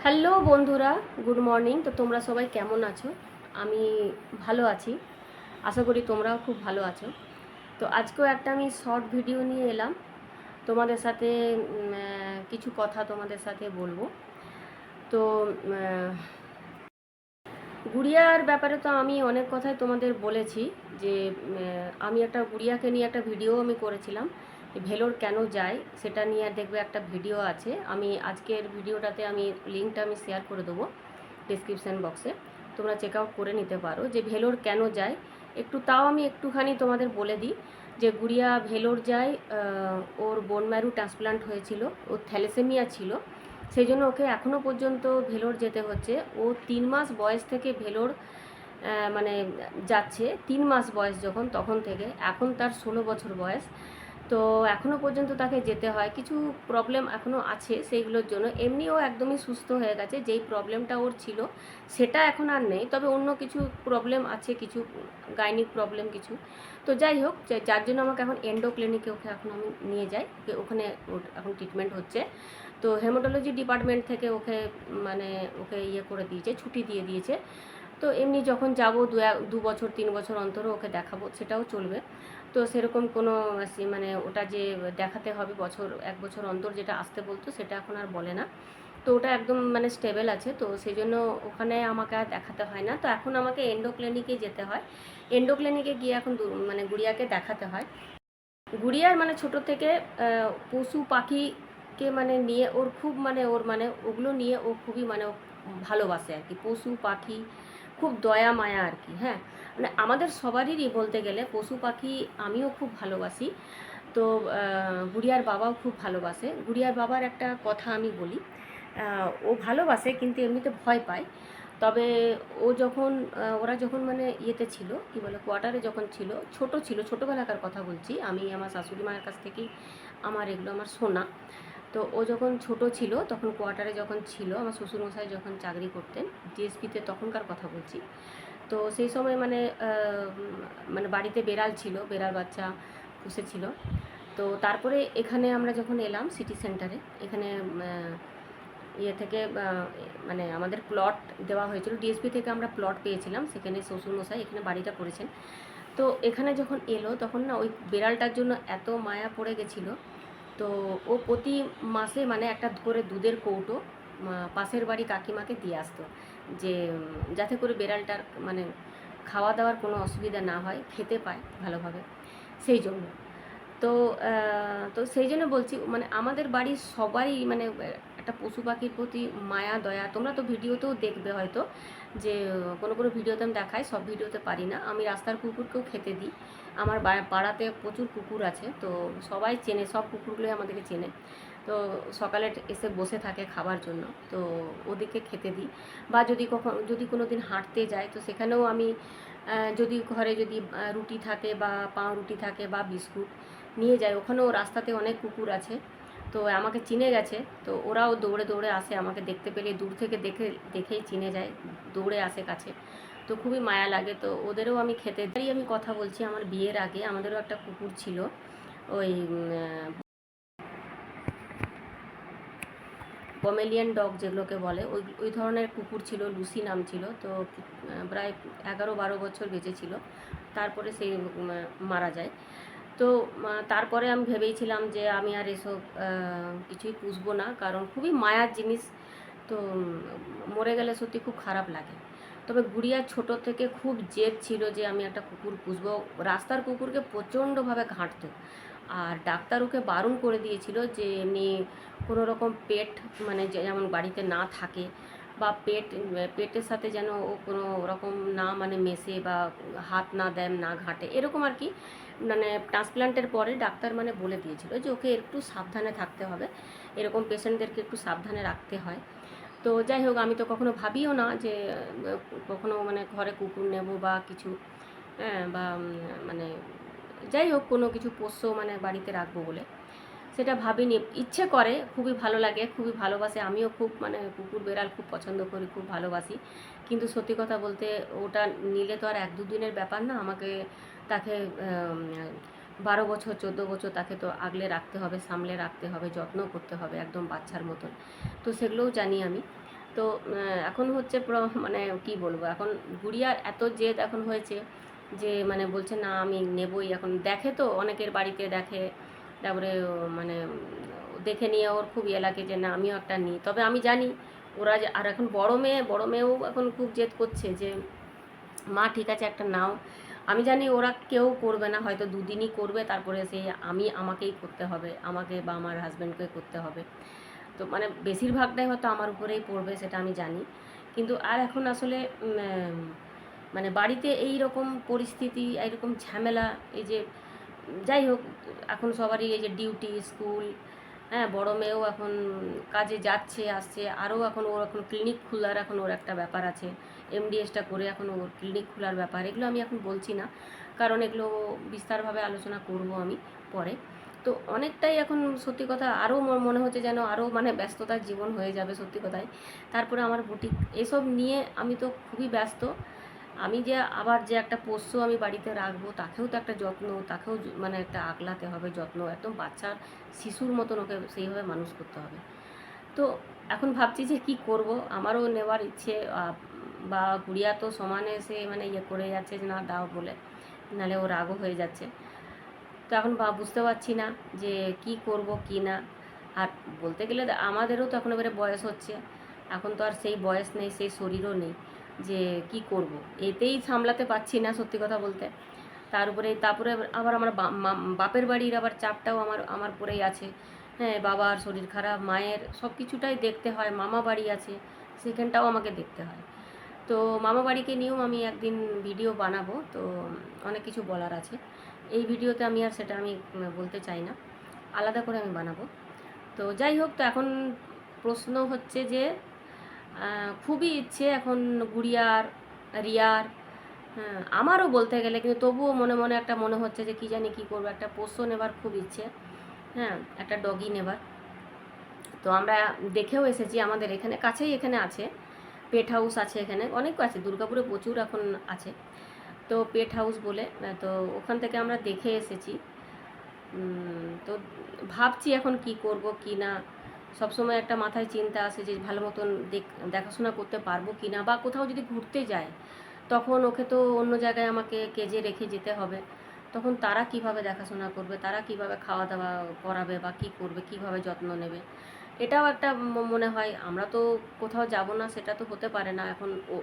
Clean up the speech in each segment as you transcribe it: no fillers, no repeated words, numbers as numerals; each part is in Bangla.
হ্যালো বন্ধুরা, গুড মর্নিং। তো তোমরা সবাই কেমন আছো? আমি ভালো আছি, আশা করি তোমরাও খুব ভালো আছো। তো আজকেও একটা আমি শর্ট ভিডিও নিয়ে এলাম তোমাদের সাথে। কিছু কথা তোমাদের সাথে বলবো। তো গুড়িয়ার ব্যাপারে তো আমি অনেক কথাই তোমাদের বলেছি যে আমি একটা গুড়িয়াকে নিয়ে একটা ভিডিও আমি করেছিলাম, ভেলোর কেন যায় সেটা নিয়ে দেখবে একটা ভিডিও আছে। আমি আজকের ভিডিওটাতে আমি লিঙ্কটা আমি শেয়ার করে দেবো ডিসক্রিপশান বক্সে, তোমরা চেক আউট করে নিতে পারো যে ভেলোর কেন যায়। তাও আমি একটুখানি তোমাদের বলে দিই যে গুড়িয়া ভেলোর যায়, ওর বোন ম্যারু ট্রান্সপ্লান্ট হয়েছিল, ওর থ্যালাসেমিয়া ছিল, সেই জন্য ওকে এখনও পর্যন্ত ভেলোর যেতে হচ্ছে। ও 3 মাস বয়স থেকে ভেলোর মানে যাচ্ছে। 3 মাস বয়স যখন, তখন থেকে এখন তার 16 বছর বয়স। তো এখনও পর্যন্ত তাকে যেতে হয়, কিছু প্রবলেম এখনও আছে সেইগুলোর জন্য। এমনিও একদমই সুস্থ হয়ে গেছে, যেই প্রবলেমটা ওর ছিল সেটা এখন আর নেই, তবে অন্য কিছু প্রবলেম আছে, কিছু গাইনিক প্রবলেম কিছু। তো যাই হোক, যার জন্য আমাকে এখন এন্ডো ক্লিনিকে ওকে এখন আমি নিয়ে যাই, ওখানে ওর এখন ট্রিটমেন্ট হচ্ছে। তো হেমাটোলজি ডিপার্টমেন্ট থেকে ওকে মানে ওকে ইয়ে করে দিয়েছে, ছুটি দিয়ে দিয়েছে। তো এমনি যখন যাব 2 বছর 3 বছর অন্তরও ওকে দেখাবো, সেটাও চলবে। তো সেরকম কোনো মানে ওটা যে দেখাতে হবে 1 বছর অন্তর যেটা আসতে বলতো, সেটা এখন আর বলে না। তো ওটা একদম মানে স্টেবল আছে, তো সেই জন্য ওখানে আমাকে আর দেখাতে হয় না। তো এখন আমাকে এন্ডো ক্লিনিকে যেতে হয়। এন্ডো ক্লিনিকে গিয়ে এখন মানে গুড়িয়াকে দেখাতে হয়। গুড়িয়ার মানে ছোট থেকে পশু পাখিকে মানে নিয়ে ওর খুব মানে ওর মানে ওগুলো নিয়ে ও খুবই মানে ভালোবাসে আর কি। পশু পাখি খুব দয়া মায়া আর কি। হ্যাঁ, মানে আমাদের সবারই বলতে গেলে পশু পাখি আমিও খুব ভালোবাসি। তো গুড়িয়ার বাবাও খুব ভালোবাসে। গুড়িয়ার বাবার একটা কথা আমি বলি, ও ভালোবাসে কিন্তু এমনিতে ভয় পায়। তবে ও যখন ওরা যখন মানে ইয়েতে ছিল, কী বলে, কোয়ার্টারে যখন ছিল, ছিল, ছোটোবেলাকার কথা বলছি আমি, আমার শাশুড়ি মায়ের কাছ থেকেই আমার এগুলো আমার শোনা। তো ও যখন ছোট ছিল, তখন কোয়ার্টারে যখন ছিল, আমার শ্বশুরমশাই যখন চাকরি করতেন জিএসপিতে, তখনকার কথা বলছি। তো সেই সময় মানে মানে বাড়িতে বেড়াল ছিল, বেড়াল বাচ্চা পুষেছিল। তো তারপরে এখানে আমরা যখন এলাম সিটি সেন্টারে, এখানে ইয়ে থেকে মানে আমাদের প্লট দেওয়া হয়েছিল, ডিএসপি থেকে আমরা প্লট পেয়েছিলাম, সেখানে শ্বশুরমশাই এখানে বাড়িটা করেছেন। তো এখানে যখন এলো তখন না ওই বিড়ালটার জন্য এত মায়া পড়ে গেছিলো। তো ও প্রতি মাসে মানে একটা করে দুধের কৌটো পাশের বাড়ি কাকিমাকে দিয়ে আসতো, যে যাতে করে বিড়ালটার মানে খাওয়া দাওয়ার কোনো অসুবিধা না হয়, খেতে পায় ভালোভাবে, সেই জন্য। তো তো সেই জন্য বলছি, মানে আমাদের বাড়ির সবাই মানে একটা পশু পাখির প্রতি মায়া দয়া। তোমরা তো ভিডিওতেও দেখবে হয়তো, যে কোনো কোনো ভিডিওতে আমি দেখাই, সব ভিডিওতে পারি না। আমি রাস্তার কুকুরকেও খেতে দিই। আমার পাড়াতে প্রচুর কুকুর আছে, তো সবাই চেনে, সব কুকুরগুলোই আমাদেরকে চেনে। তো সকালে এসে বসে থাকে খাবার জন্য, তো ওদেরকে খেতে দিই। বা যদি কোনো দিন হাঁটতে যায়, তো সেখানেও আমি যদি ঘরে যদি রুটি থাকে বা পাউরুটি থাকে বা বিস্কুট নিয়ে যায়, ওখানেও রাস্তাতে অনেক কুকুর আছে, তো আমাকে চিনে গেছে। তো ওরাও দৌড়ে দৌড়ে আসে, আমাকে দেখতে পেলে দূর থেকে দেখেই চিনে যায়, দৌড়ে আসে কাছে। তো খুবই মায়া লাগে। তো ওদেরও আমি খেতে দিই। আমি কথা বলছি, আমার বিয়ের আগে আমাদেরও একটা কুকুর ছিল, ওই পমেলিয়ান ডগ যেগুলোকে বলে, ওই ওই ধরনের কুকুর ছিল, লুসি নাম ছিল। তো প্রায় 11-12 বছর বেঁচে ছিল, তারপরে সে মারা যায়। তো তারপরে আমি ভেবেইছিলাম যে আমি আর এসব কিছুই পুষবো না, কারণ খুবই মায়ার জিনিস। তো মরে গেলে সত্যি খুব খারাপ লাগে। তবে গুড়িয়া ছোট থেকে খুব জেদ ছিল যে আমি একটা কুকুর পুষবো। রাস্তার কুকুরকে প্রচণ্ডভাবে ঘাঁটতো, আর ডাক্তার ওকে বারণ করে দিয়েছিল যে এমনি কোনো রকম পেট মানে যেমন বাড়িতে না থাকে, বা পেটের সাথে যেন ও কোনো রকম না মানে মেশে, বা হাত না দেয়, না ঘাঁটে, এরকম আর কি। মানে ট্রান্সপ্লান্টের পরে ডাক্তার মানে বলে দিয়েছিল যে ওকে একটু সাবধানে থাকতে হবে, এরকম পেশেন্টদেরকে একটু সাবধানে রাখতে হয়। তো যাই হোক, আমি তো কখনো ভাবিও না যে কখনো মানে ঘরে কুকুর নেব বা কিছু, হ্যাঁ, বা মানে যাই হোক কোনো কিছু পোষ্য মানে বাড়িতে রাখবো বলে, সেটা ভাবিনি। ইচ্ছে করে, খুবই ভালো লাগে, খুবই ভালোবাসে। আমিও খুব মানে কুকুর বেড়াল খুব পছন্দ করি, খুব ভালোবাসি। কিন্তু সত্যি কথা বলতে ওটা নিলে তো আর 1-2 দিনের ব্যাপার না, আমাকে তাকে 12 বছর 14 বছর তাকে তো আগলে রাখতে হবে, সামলে রাখতে হবে, যত্ন করতে হবে একদম বাচ্চার মতন। তো সেগুলোও জানি আমি। তো এখন হচ্ছে মানে কি বলবো, এখন গুড়িয়ার এত জেদ এখন হয়েছে যে মানে বলছে না আমি নেবই। এখন দেখে তো অনেকের বাড়িতে দেখে, তারপরে মানে দেখে নিয়ে ওর খুব ইয়ে লাগে যে না আমিও একটা নিই। তবে আমি জানি ওরা যে, আর এখন বড় মেয়েও এখন খুব জেদ করছে যে মা ঠিক আছে একটা নাও। আমি জানি ওরা কেউ করবে না, হয়তো দুদিনই করবে, তারপরে সেই আমাকেই করতে হবে, আমাকে বা আমার হাজব্যান্ডকে করতে হবে। তো মানে বেশিরভাগটাই হয়তো আমার উপরেই পড়বে, সেটা আমি জানি। কিন্তু আর এখন আসলে মানে বাড়িতে এই রকম পরিস্থিতি, এইরকম ঝামেলা, এই যে যাই হোক, এখন সবারই এই যে ডিউটি, স্কুল, হ্যাঁ, বড় মেয়েও এখন কাজে যাচ্ছে আসছে, আরও এখন ওর এখন ক্লিনিক খোলার এখন ওর একটা ব্যাপার আছে, এমডিএসটা করে এখন ওর ক্লিনিক খোলার ব্যাপার। এগুলো আমি এখন বলছি না, কারণ এগুলো বিস্তারভাবে আলোচনা করব আমি পরে। তো অনেকটাই এখন সত্যি কথা আরও মনে হচ্ছে যেন আরও মানে ব্যস্ততার জীবন হয়ে যাবে সত্যি কথাই। তারপরে আমার বুটিক এসব নিয়ে আমি তো খুবই ব্যস্ত। আমি যে আবার যে একটা পোষ্য আমি বাড়িতে রাখবো, তাকেও তো একটা যত্ন, তাকেও মানে একটা আগলাতে হবে, যত্ন, একদম বাচ্চা শিশুর মতন ওকে সেইভাবে মানুষ করতে হবে। তো এখন ভাবছি যে কি করব, আমারও নেওয়ার ইচ্ছে, বা গুড়িয়া তো সমানে সে মানে ইয়ে করে যাচ্ছে যে না দাও বলে, নাহলে ও রাগও হয়ে যাচ্ছে। তো এখন বুঝতে পারছি না যে কি করব কি না। আর বলতে গেলে আমাদেরও তো এখন এবারে বয়স হচ্ছে, এখন তো আর সেই বয়স নেই, সেই শরীরও নেই যে কি করব, এতেই সামলাতে পারছি না সত্যি কথা বলতে। তারপরে আবার আমার বাপের বাড়ির আবার চাপটাও আমার আমার পরেই আছে। হ্যাঁ, বাবার শরীর খারাপ, মায়ের সব কিছুটাই দেখতে হয়, মামা বাড়ি আছে, সেখানটাও আমাকে দেখতে হয়। তো মামা বাড়িকে নিয়েও আমি একদিন ভিডিও বানাবো, তো অনেক কিছু বলার আছে এই ভিডিওতে, আমি আর সেটা আমি বলতে চাই না, আলাদা করে আমি বানাবো। তো যাই হোক, তো এখন প্রশ্ন হচ্ছে যে খুবই ইচ্ছে এখন গুড়িয়ার, রিয়ার, হ্যাঁ আমারও বলতে গেলে, কিন্তু তবুও মনে মনে একটা মনে হচ্ছে যে কী জানি কী করবো, একটা পোষ্য নেবার খুব ইচ্ছে, হ্যাঁ একটা ডগি নেবার। তো আমরা দেখেও এসেছি, আমাদের এখানে কাছেই এখানে আছে পেট হাউস আছে, এখানে অনেক আছে, দুর্গাপুরে প্রচুর এখন আছে। তো পেট হাউস বলে, তো ওখান থেকে আমরা দেখে এসেছি। তো ভাবছি এখন কি করব কি না, সবসময় একটা মাথায় চিন্তা আসে যে ভালো মতন দেখাশোনা করতে পারবো কি না, বা কোথাও যদি ঘুরতে যায় তখন ওকে তো অন্য জায়গায় আমাকে কেজে রেখে যেতে হবে, তখন তারা কিভাবে দেখাশোনা করবে, তারা কিভাবে খাওয়া দাওয়া করাবে, বা কী করবে, কিভাবে যত্ন নেবে। এটাও একটা মনে হয়, আমরা তো কোথাও যাব না সেটা তো হতে পারে না, এখন ও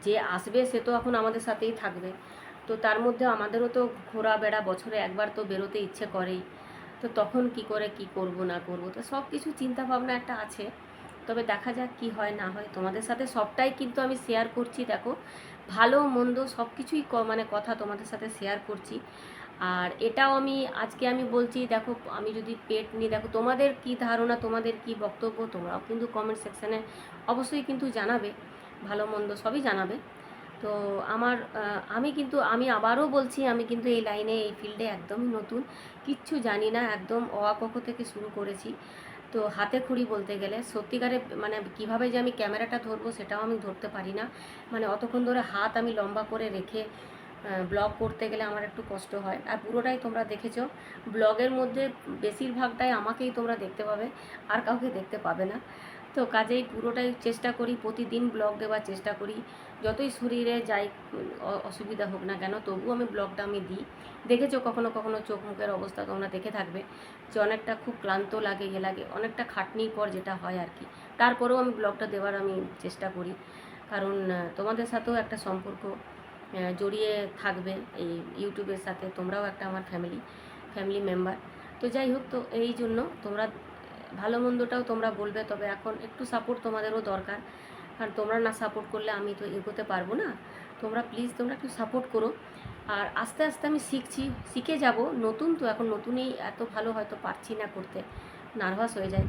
যে আসবে সে তো এখন আমাদের সাথেই থাকবে। তো তার মধ্যে আমাদেরও তো ঘোরাবেড়া, বছরে একবার তো বেরোতে ইচ্ছে করেই। তো তখন কি করে কি করব না করব, তো সব কিছু চিন্তাভাবনা একটা আছে। তবে দেখা যাক কি হয় না হয়, তোমাদের সাথে সবটাই কিন্তু আমি শেয়ার করছি, দেখো ভালো মন্দ সব কিছুই মানে কথা তোমাদের সাথে শেয়ার করছি। আর এটাও আমি আজকে আমি বলছি, দেখো আমি যদি পেট নিয়ে, দেখো তোমাদের কি ধারণা, তোমাদের কি বক্তব্য, তোমরাও কিন্তু কমেন্ট সেকশানে অবশ্যই কিন্তু জানাবে, ভালো মন্দ সবই জানাবে। তো আমি আবারও বলছি, আমি কিন্তু এই লাইনে, এই ফিল্ডে একদমই নতুন, কিচ্ছু জানি না, একদম অ আ ক খ থেকে শুরু করেছি। তো হাতে খড়ি বলতে গেলে সত্যিকারে, মানে কীভাবে যে আমি ক্যামেরাটা ধরবো সেটাও আমি ধরতে পারি না, মানে অতক্ষণ ধরে হাত আমি লম্বা করে রেখে ব্লগ করতে গেলে আমার একটু কষ্ট হয়। আর পুরোটাই তোমরা দেখেছো, ব্লগের মধ্যে বেশিরভাগটাই আমাকেই তোমরা দেখতে পাবে, আর কাউকে দেখতে পাবে না। তো কাজেই পুরোটাই চেষ্টা করি, প্রতিদিন ব্লগ দেওয়ার চেষ্টা করি, যতই শরীরে যাই অসুবিধা হোক না কেন, তবুও আমি ব্লগটা আমি দিই। দেখেছো কখনো কখনো চোখ মুখের অবস্থা তোমরা দেখে থাকবে যে অনেকটা খুব ক্লান্ত লাগে, লাগে অনেকটা খাটনির পর যেটা হয় আর কি, তারপরেও আমি ব্লগটা দেওয়ার আমি চেষ্টা করি, কারণ তোমাদের সাথেও একটা সম্পর্ক জড়িয়ে থাকবে এই ইউটিউবের সাথে, তোমরাও একটা আমার ফ্যামিলি মেম্বার। তো যাই হোক, তো এই জন্য তোমরা ভালো মন্দটাও তোমরা বলবে, তবে এখন একটু সাপোর্ট তোমাদেরও দরকার, কারণ তোমরা না সাপোর্ট করলে আমি তো এগোতে পারবো না। তোমরা প্লিজ তোমরা একটু সাপোর্ট করো। আর আস্তে আস্তে আমি শিখে যাব, নতুন তো এখন, নতুনই এত ভালো হয়তো পারছি না করতে, নার্ভাস হয়ে যায়।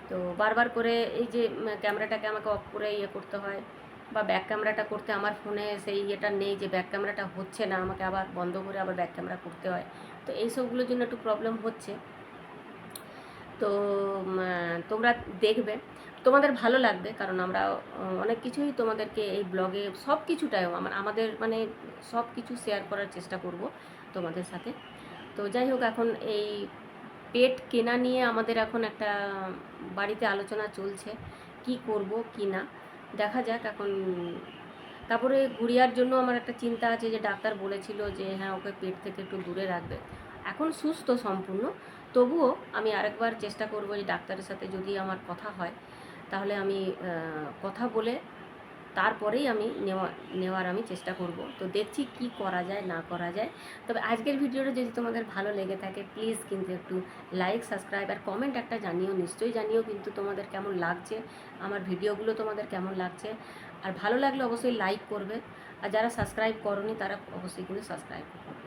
তো বারবার করে এই যে ক্যামেরাটাকে আমাকে অফ করে ইয়ে করতে হয়, বা ব্যাক ক্যামেরাটা করতে আমার ফোনে সেই ইয়েটা নেই যে ব্যাক ক্যামেরাটা হচ্ছে না, আমাকে আবার বন্ধ করে আবার ব্যাক ক্যামেরা করতে হয়। তো এইসবগুলোর জন্য একটু প্রবলেম হচ্ছে। তো তোমরা দেখবে, তোমাদের ভালো লাগবে, কারণ আমরা অনেক কিছুই তোমাদেরকে এই ব্লগে সব কিছুটাই আমাদের মানে সব কিছু শেয়ার করার চেষ্টা করব তোমাদের সাথে। তো যাই হোক, এখন এই পেট কেনা নিয়ে আমাদের এখন একটা বাড়িতে আলোচনা চলছে, কি করব কি না দেখা যাক এখন। তারপরে গুড়িয়ার জন্য আমার একটা চিন্তা আছে, যে ডাক্তার বলেছিল যে হ্যাঁ ওকে পেট থেকে একটু দূরে রাখবে। এখন সুস্থ সম্পূর্ণ, তবুও আমি আরেকবার চেষ্টা করব যে ডাক্তারের সাথে যদি আমার কথা হয় তাহলে আমি কথা বলে তারপরেই আমি নেওয়ার আমি চেষ্টা করব। তো দেখছি কি করা যায় না করা যায়। তবে আজকের ভিডিওটা যদি তোমাদের ভালো লেগে থাকে প্লিজ কিন্তু একটু লাইক, সাবস্ক্রাইব আর কমেন্ট একটা জানিও, নিশ্চয়ই জানিও কিন্তু তোমাদের কেমন লাগছে, আমার ভিডিওগুলো তোমাদের কেমন লাগছে। আর ভালো লাগলে অবশ্যই লাইক করবে, আর যারা সাবস্ক্রাইব করনি তারা অবশ্যই কিন্তু সাবস্ক্রাইব করবে।